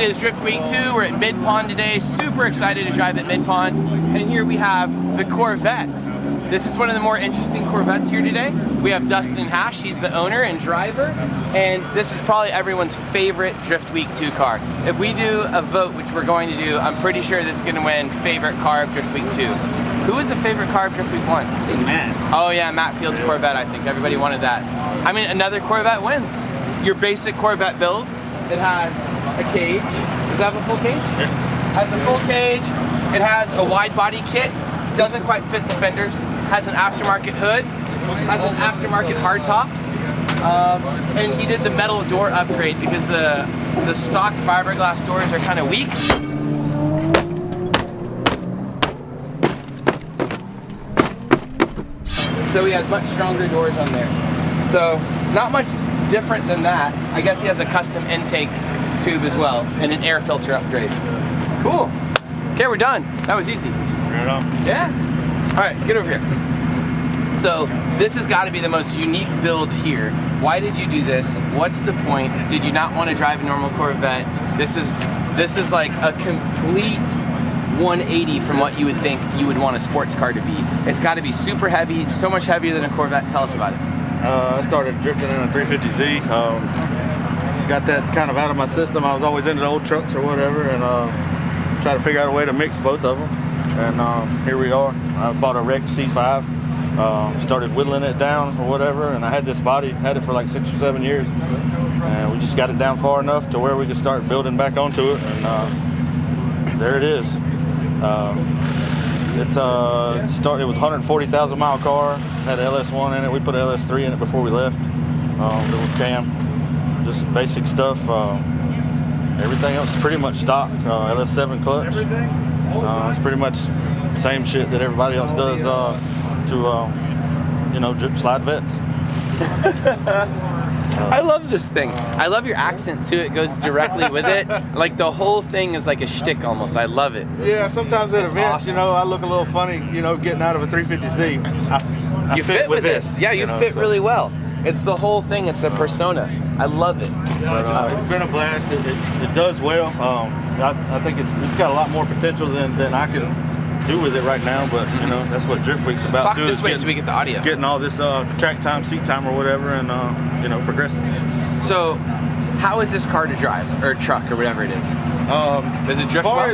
is Drift Week 2. We're at Mid Pond today. Super excited to drive at Mid Pond. And here we have the Corvette. This is one of the more interesting Corvettes here today. We have Dustin Hash, he's the owner and driver. And this is probably everyone's favorite Drift Week 2 car. If we do a vote, which we're going to do, I'm pretty sure this is going to win favorite car of Drift Week 2. Who was the favorite car of Drift Week 1? I think Matt's. Oh yeah, Matt Field's Corvette, I think. Everybody wanted that. I mean, another Corvette wins. Your basic Corvette build. It has a cage. Does that have a full cage? Yeah. Has a full cage. It has a wide body kit. Doesn't quite fit the fenders. Has an aftermarket hood. Has an aftermarket hardtop. And he did the metal door upgrade because the stock fiberglass doors are kind of weak. So he has much stronger doors on there. So not much different than that. I guess he has a custom intake tube as well and an air filter upgrade. Cool. Okay, we're done. That was easy. Right on. Yeah? All right, get over here. So this has got to be the most unique build here. Why did you do this? What's the point? Did you not want to drive a normal Corvette? This is like a complete 180 from what you would think you would want a sports car to be. It's got to be super heavy, so much heavier than a Corvette. Tell us about it. I started drifting in a 350Z. Got that kind of out of my system. I was always into the old trucks or whatever, and tried to figure out a way to mix both of them. And here we are. I bought a wrecked C5. Started whittling it down or whatever, and I had this body, had it for like 6 or 7 years, and we just got it down far enough to where we could start building back onto it, and there it is. It started with a 140,000 mile car, had an LS1 in it. We put an LS3 in it before we left. Little cam, just basic stuff. Everything else is pretty much stock. LS7 clutch. It's pretty much the same shit that everybody else does to you know, drip slide vets. I love this thing. I love your accent too. It goes directly with it. Like the whole thing is like a shtick almost. I love it. Yeah, sometimes at events, awesome. you know, I look a little funny, you know, getting out of a 350Z. I You fit with this. Yeah, you fit really well. It's the whole thing. It's the persona. I love it. But, it's been a blast. It does well. I think it's got a lot more potential than I can do with it right now, but you know, that's what Drift Week's about. Talk this way so we get the audio. Getting all this track time, seat time or whatever, and you know, progressing. So how is this car to drive, or truck, or whatever it is? Does it drift well?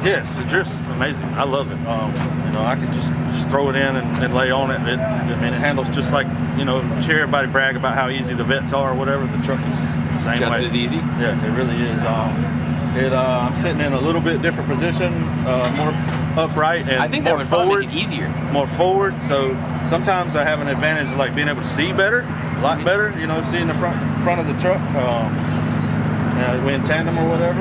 Yes, it drifts amazing. I love it. You know, I can just throw it in and lay on it. I mean, it handles just like, you know, you hear everybody brag about how easy the vets are or whatever. The truck is the same Just way. as easy? Yeah, it really is. I'm sitting in a little bit different position, more upright and I think that more would forward. probably make it easier. More forward, so sometimes I have an advantage of like being able to see better, a lot better. You know, seeing the front of the truck. We in tandem or whatever.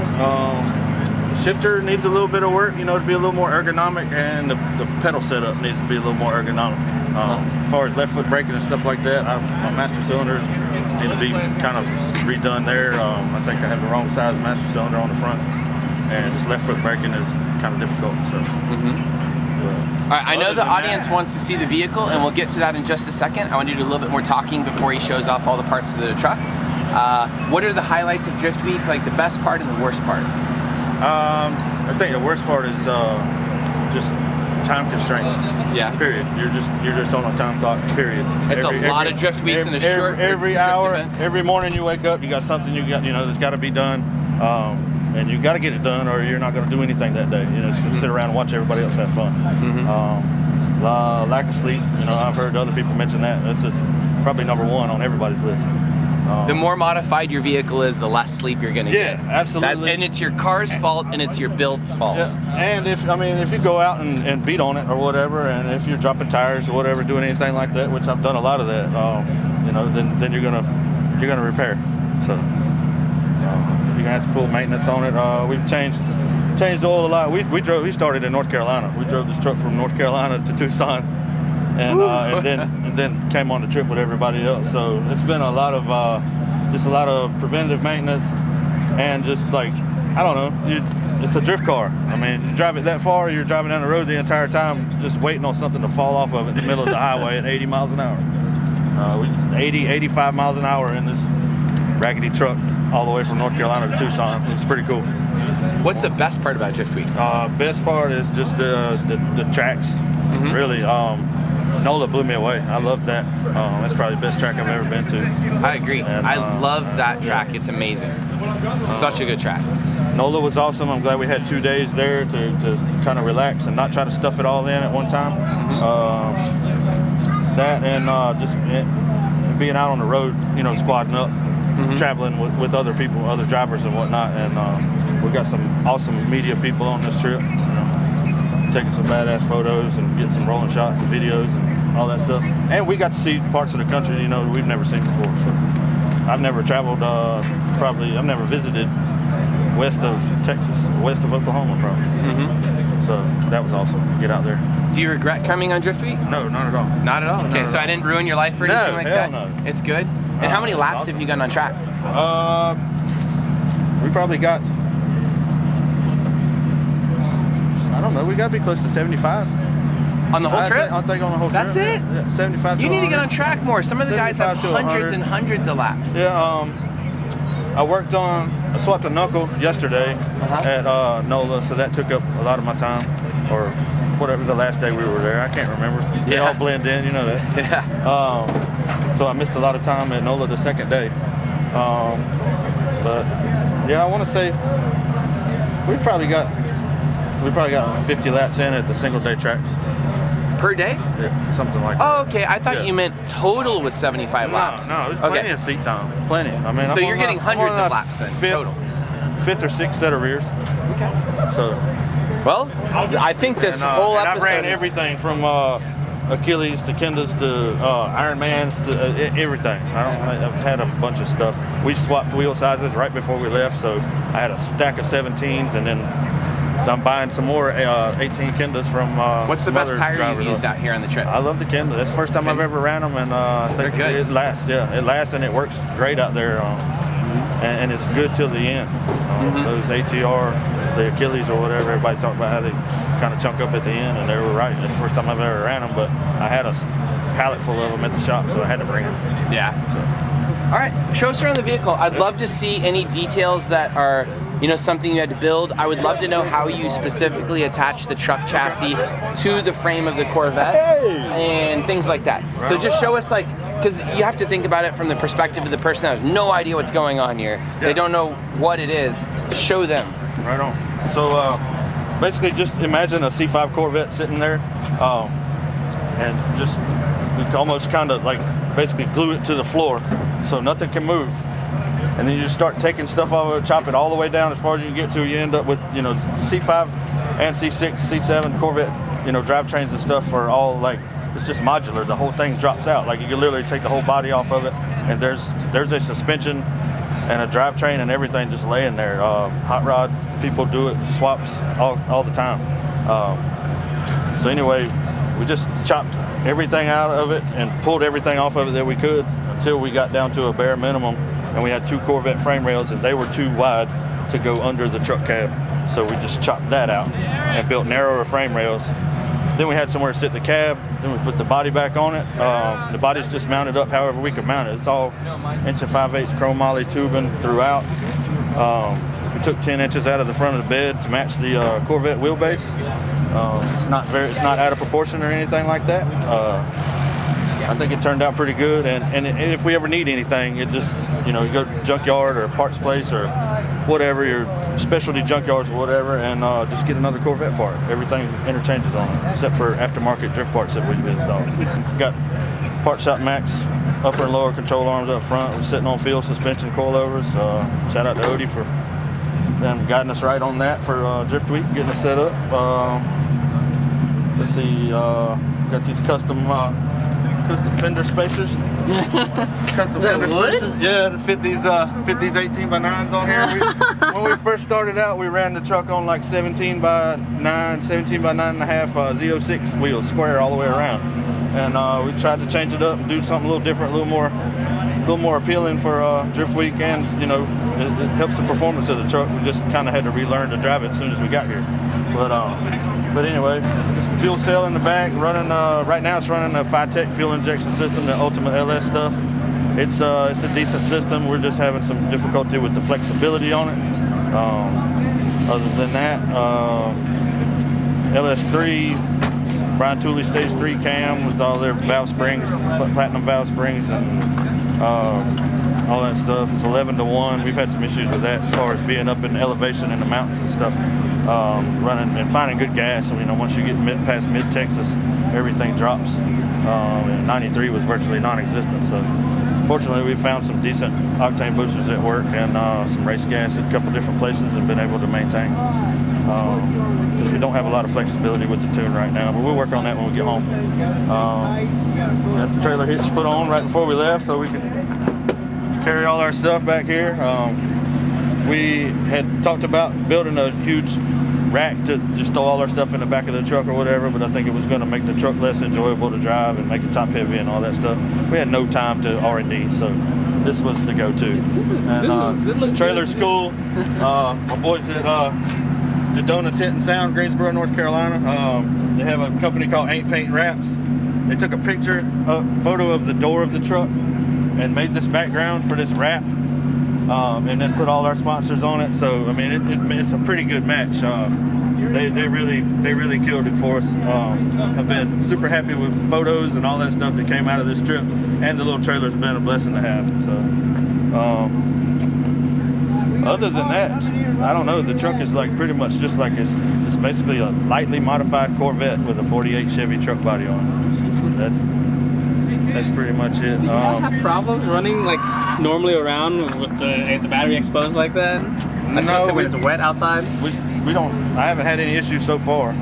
The shifter needs a little bit of work, you know, to be a little more ergonomic, and the pedal setup needs to be a little more ergonomic. As far as left foot braking and stuff like that, my master cylinders need to be kind of redone there. I think I have the wrong size master cylinder on the front, and just left foot braking is kind of difficult. So. All right, I know the audience wants to see the vehicle, and we'll get to that in just a second. I want to do a little bit more talking before he shows off all the parts of the truck. What are the highlights of Drift Week, like the best part and the worst part? I think the worst part is just time constraints. Yeah. Period. You're just on a time clock. Period. It's a lot of Drift Weeks in a short. Every hour, every morning you wake up, you got something that's got to be done, and you got to get it done, or you're not going to do anything that day. You know, just sit around and watch everybody else have fun. Lack of sleep. You know, I've heard other people mention that. That's just probably number one on everybody's list. The more modified your vehicle is, the less sleep you're going to get. Yeah, absolutely. And it's your car's fault, and it's your build's fault. Yeah. And if you go out and beat on it or whatever, and if you're dropping tires or whatever, doing anything like that, which I've done a lot of that, you know, then you're gonna repair. So you're gonna have to pull maintenance on it. We've changed the oil a lot. We started in North Carolina. We drove this truck from North Carolina to Tucson, and then came on the trip with everybody else. So it's been a lot of preventative maintenance, and just like, I don't know, it's a drift car. I mean, you drive it that far, you're driving down the road the entire time just waiting on something to fall off of it in the middle of the highway at 80 miles an hour. 85 miles an hour in this raggedy truck all the way from North Carolina to Tucson. It's pretty cool. What's the best part about Drift Week? Best part is just the tracks. Really, NOLA blew me away. I loved that. That's probably the best track I've ever been to. I agree. And, I love that track. It's amazing. Such a good track. NOLA was awesome. I'm glad we had 2 days there to kind of relax and not try to stuff it all in at one time. That and just being out on the road, you know, squadding up, traveling with other people, other drivers and whatnot. And we got some awesome media people on this trip, taking some badass photos and getting some rolling shots and videos and all that stuff. And we got to see parts of the country, you know, we've never seen before. So I've never traveled, I've never visited west of Texas, west of Oklahoma probably. So that was awesome. Get out there. Do you regret coming on Drift Week? No, not at all. Not at all? Okay, so I didn't ruin your life or anything like that? No. It's good? And how many laps have you done on track? We probably got, I don't know, we got to be close to 75. On the whole trip? I think on the whole That's trip. it? Yeah, 75 You to need to get 100. on track more. Some of the guys have 75 to hundreds 100. and hundreds of laps. Yeah, I swapped a knuckle yesterday at NOLA, so that took up a lot of my time, or whatever the last day we were there. I can't remember. They all blend in, you know that. Yeah. So I missed a lot of time at NOLA the second day. But yeah, I want to say we probably got 50 laps in at the single day tracks. Per day? Yeah, something like that. Oh, okay. I thought you meant total was 75 laps. No, there's plenty of seat time. Plenty. I mean, So I'm you're on getting my- hundreds I'm on of my laps then, total. Fifth or sixth set of rears. Okay. So. Well, I think this whole and episode I've ran everything from Achilles to Kendas to Ironmans to everything. I've had a bunch of stuff. We swapped wheel sizes right before we left, so I had a stack of 17s, and then I'm buying some more 18 Kendas from What's the best tire you've used out here on the trip? I love the Kenda. That's the first time I've ever ran them, and I think They're good. it lasts. Yeah, it lasts, and it works great out there, and it's good till the end. Those ATR, the Achilles or whatever, everybody talked about how they kind of chunk up at the end, and they were right. It's the first time I've ever ran them, but I had a pallet full of them at the shop, so I had to bring them. Yeah. All right, show us around the vehicle. I'd love to see any details that are, you know, something you had to build. I would love to know how you specifically attach the truck chassis to the frame of the Corvette and things like that. So just show us, like, because you have to think about it from the perspective of the person that has no idea what's going on here. They don't know what it is. Show them. Right on. So basically just imagine a C5 Corvette sitting there and just almost kind of like basically glue it to the floor so nothing can move. And then you just start taking stuff off of it, chop it all the way down as far as you can get to. You end up with, you know, C5 and C6, C7 Corvette, you know, drivetrains and stuff are all like, it's just modular. The whole thing drops out. Like you can literally take the whole body off of it, and there's a suspension and a drivetrain and everything just laying there. Hot rod people do it, swaps all the time. So anyway, we just chopped everything out of it and pulled everything off of it that we could until we got down to a bare minimum. And we had 2 Corvette frame rails, and they were too wide to go under the truck cab. So we just chopped that out and built narrower frame rails. Then we had somewhere to sit the cab. Then we put the body back on it. The body's just mounted up however we could mount it. It's all 1 5/8 chrome moly tubing throughout. We took 10 inches out of the front of the bed to match the Corvette wheelbase. It's not out of proportion or anything like that. I think it turned out pretty good, and if we ever need anything, it just, you know, you go to junkyard or parts place or whatever, your specialty junkyards or whatever, and just get another Corvette part. Everything interchanges on it, except for aftermarket drift parts that we've installed. Got Part Shop Max upper and lower control arms up front. We're sitting on field suspension coilovers. Shout out to Odie for them guiding us right on that for Drift Week, getting us set up. Let's see, got these custom fender spacers. Custom fender spacers. Yeah, to fit these 18 by 9s on here. When we first started out, we ran the truck on like 17 by 9, 17 by 9.5 Z06 wheels, square all the way around. And we tried to change it up and do something a little different, a little more appealing for Drift Week, and, you know, it helps the performance of the truck. We just kind of had to relearn to drive it as soon as we got here. But anyway, just fuel cell in the back, running. Right now, it's running a Phytech fuel injection system, the Ultimate LS stuff. It's a decent system. We're just having some difficulty with the flexibility on it. Other than that, LS3, Brian Tooley Stage 3 cam with all their valve springs, platinum valve springs, and all that stuff. It's 11-to-1. We've had some issues with that as far as being up in elevation in the mountains and stuff, running and finding good gas. You know, once you get past mid-Texas, everything drops. And 93 was virtually non-existent. So fortunately, we found some decent octane boosters at work and some race gas at a couple different places and been able to maintain. Because we don't have a lot of flexibility with the tune right now, but we'll work on that when we get home. Got the trailer hitch put on right before we left so we could carry all our stuff back here. We had talked about building a huge rack to just throw all our stuff in the back of the truck or whatever, but I think it was going to make the truck less enjoyable to drive and make it top heavy and all that stuff. We had no time to R&D, so this was the go-to. The trailer's cool. My boys at the Dona Tent and Sound, Greensboro, North Carolina. They have a company called Ain't Paint Wraps. They took a photo of the door of the truck and made this background for this wrap, and then put all our sponsors on it. So I mean, it's a pretty good match. They really killed it for us. I've been super happy with photos and all that stuff that came out of this trip, and the little trailer's been a blessing to have. So other than that, I don't know. The truck is like pretty much just like it's basically a lightly modified Corvette with a 48 Chevy truck body on it. That's pretty much it. Do you not have problems running like normally around with the battery exposed like that? No, when it's wet outside. We don't. I haven't had any issues so far.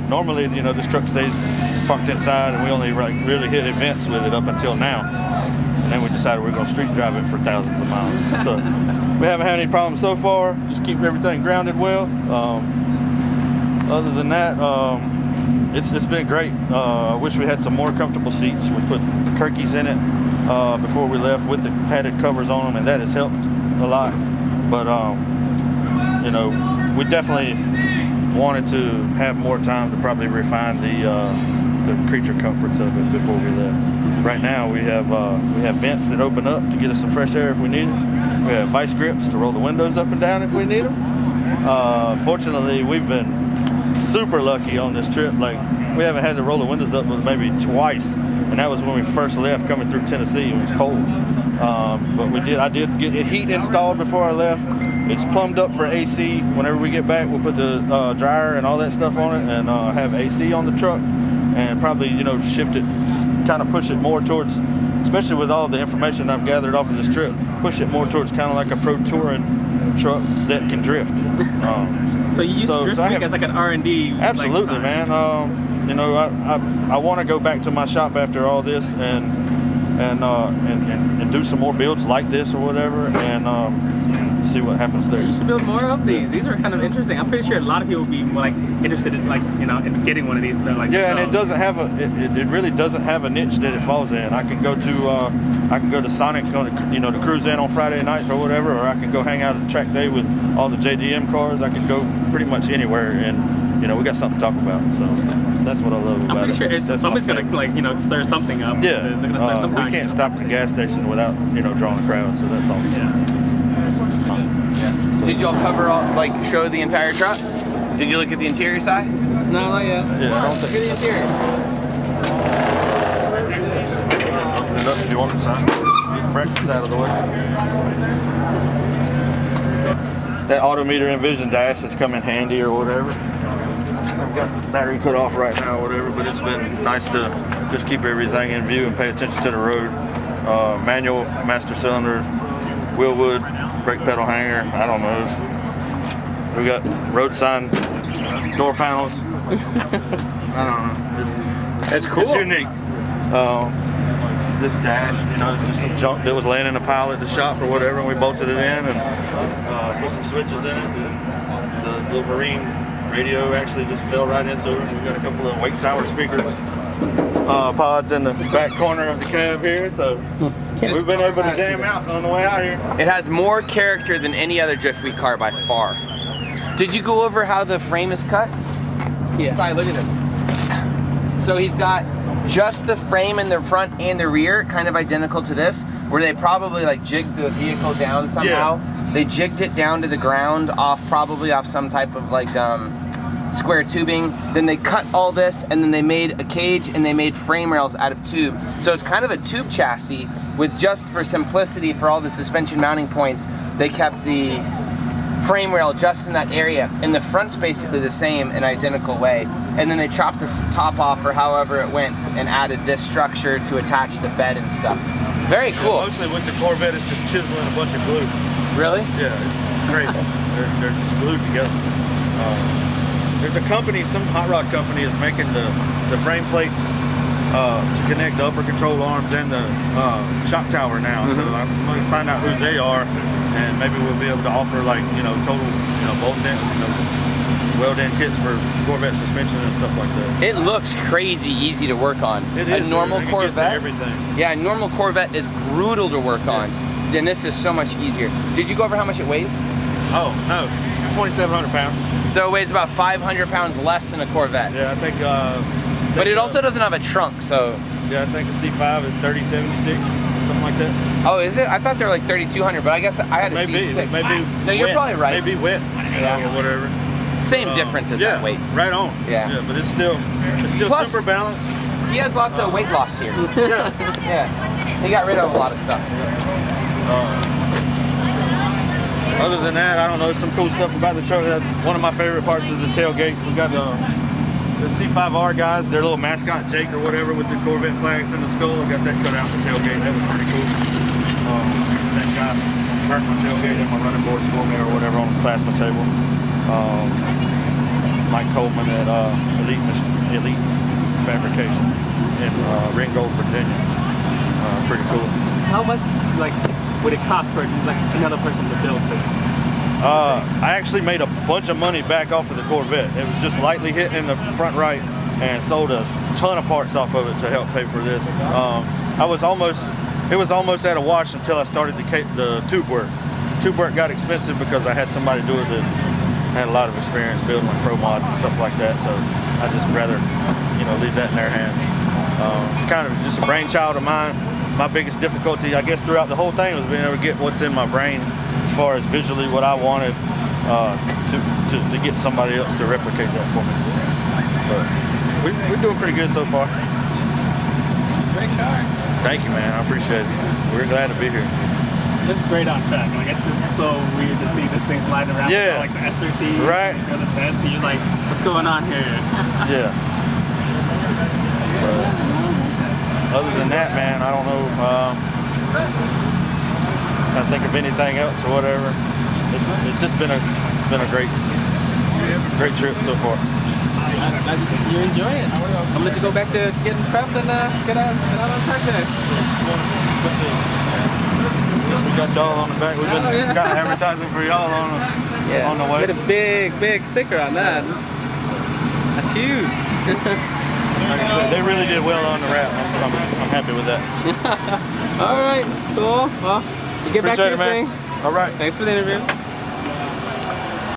Normally, you know, this truck stays parked inside, and we only really hit events with it up until now. And then we decided we're going to street drive it for thousands of miles. So we haven't had any problems so far. Just keep everything grounded well. Other than that, it's been great. I wish we had some more comfortable seats. We put Kirkies in it before we left with the padded covers on them, and that has helped a lot. But you know, we definitely wanted to have more time to probably refine the creature comforts of it before we left. Right now we have vents that open up to get us some fresh air if we need it. We have vice grips to roll the windows up and down if we need them. Fortunately, we've been super lucky on this trip. Like, we haven't had to roll the windows up but maybe twice, and that was when we first left coming through Tennessee. It was cold, but I did get heat installed before I left. It's plumbed up for AC. Whenever we get back, we'll put the dryer and all that stuff on it, and have AC on the truck, and probably, you know, shift it, kind of push it more towards, especially with all the information I've gathered off of this trip, push it more towards kind of like a pro touring truck that can drift. So you use Drift Week as like an R&D. Absolutely, man. You know, I want to go back to my shop after all this and do some more builds like this or whatever, and see what happens there. You should build more of these. These are kind of interesting. I'm pretty sure a lot of people would be like interested in, like, you know, in getting one of these. They're like, yeah, and it doesn't have it really doesn't have a niche that it falls in. I can go to Sonic to cruise in on Friday nights or whatever, or I can go hang out at track day with all the JDM cars. I can go pretty much anywhere, and you know, we got something to talk about. So that's what I love about it. I'm pretty sure somebody's gonna, like, you know, stir something up. Yeah, they're gonna start some kind. We can't stop at the gas station without, you know, drawing a crowd. So that's awesome. Yeah. Did y'all cover show the entire truck? Did you look at the interior side? No, not yet. Yeah, I don't think. Look at the interior. Open it up if you want to, son. Get breakfast out of the way. That Autometer Envision dash has come in handy or whatever. I've got the battery cut off right now or whatever, but it's been nice to just keep everything in view and pay attention to the road. Manual, master cylinder, wheel wood, brake pedal hanger, I don't know. We got road sign door panels. I don't know. It's cool. It's unique. This dash, you know, just some junk that was laying in a pile at the shop or whatever, and we bolted it in and put some switches in it. The little Marine radio actually just fell right into it. We got a couple of wake tower speakers pods in the back corner of the cab here, so we've been able to jam out on the way out here. It has more character than any other Drift Week car by far. Did you go over how the frame is cut? Yeah. Sorry, look at this. So he's got just the frame in the front and the rear, kind of identical to this, where they probably like jigged the vehicle down somehow They jigged it down to the ground probably off some type of like square tubing. Then they cut all this, and then they made a cage and they made frame rails out of tube. So it's kind of a tube chassis with, just for simplicity for all the suspension mounting points, they kept the frame rail just in that area. And the front's basically the same, an identical way. And then they chopped the top off or however it went and added this structure to attach the bed and stuff. Very cool. Yeah, mostly with the Corvette, it's just chiseling a bunch of glue. Really? Yeah, it's crazy. they're just glued together. There's a company, some hot rod company is making the frame plates to connect the upper control arms and the shock tower now. So I'm going to find out who they are, and maybe we'll be able to offer like, total, bolt-in, weld-in kits for Corvette suspension and stuff like that. It looks crazy easy to work on. It is. A normal Corvette, everything. Yeah, a normal Corvette is brutal to work on. And this is so much easier. Did you go over how much it weighs? Oh, no, it's 2,700 pounds. So it weighs about 500 pounds less than a Corvette. Yeah, I think but it also doesn't have a trunk, so. Yeah, I think a C5 is 3076, something like that. Oh, is it? I thought they were like 3,200, but I guess I had a C6. Maybe no, you're wet, probably right. Maybe wet, or whatever. Same difference at that weight. Right on. Yeah. But it's still Plus, super balanced. He has lots of weight loss here. Yeah. Yeah. He got rid of a lot of stuff. Other than that, I don't know, some cool stuff about the truck. One of my favorite parts is the tailgate. We got the C5R guys, their little mascot Jake or whatever with the Corvette flags and the skull. I got that cut out in the tailgate. That was pretty cool. Same guy burnt my tailgate and my running boards for me or whatever on the plasma table. Mike Coleman at Elite Fabrication in Ringgold, Virginia. Pretty cool. How much would it cost for another person to build this? I actually made a bunch of money back off of the Corvette. It was just lightly hit in the front right and sold a ton of parts off of it to help pay for this. It was almost at a wash until I started the tube work. Tube work got expensive because I had somebody do it that had a lot of experience building like pro mods and stuff like that. So I just rather, leave that in their hands. It's kind of just a brainchild of mine. My biggest difficulty, I guess, throughout the whole thing was being able to get what's in my brain as far as visually what I wanted to get somebody else to replicate that for me. But we're doing pretty good so far. Great car. Thank you, man. I appreciate it. We're glad to be here. It's great on track. It's just so weird to see this thing sliding around with all, the S13, right? And the beds. You're just like, what's going on here? Yeah. Other than that, man, I don't know. I think of anything else or whatever. It's just been a great trip so far. You enjoy it. I'm going to go back to getting prepped and get out on track today. We got y'all on the back. We've been kind of advertising for y'all on the way. Get a big sticker on that. That's huge. They really did well on the wrap. I'm happy with that. All right, cool. Well, you get back to your thing. All right. Thanks for the interview.